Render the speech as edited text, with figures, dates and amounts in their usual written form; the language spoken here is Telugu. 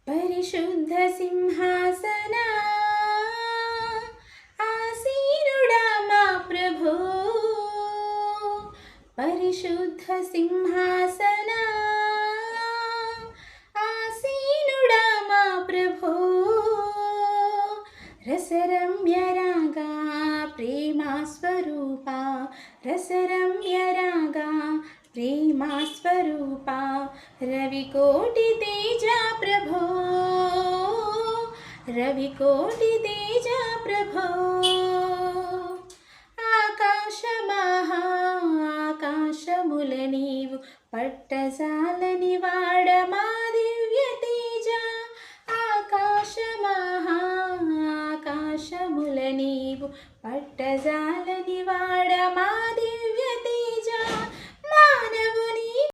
పరిశుద్ధ సింహాసనా ఆసీనుడా మా ప్రభో, పరిశుద్ధ సింహాసనా ఆసీనుడా మా ప్రభో, రసరమ్య రాగా ప్రేమా స్వరూపా, రసరమ్య రాగా ప్రేమా స్వరూపా, రవికోటి తేజ ప్రభో, రవికోటి తేజ ప్రభో, ఆకాశముల నీవు పట్టజాలని వాడ మా దివ్య తేజ, ఆకాశముల నీవు పట్టజాలని వాడ మా దివ్య తేజ,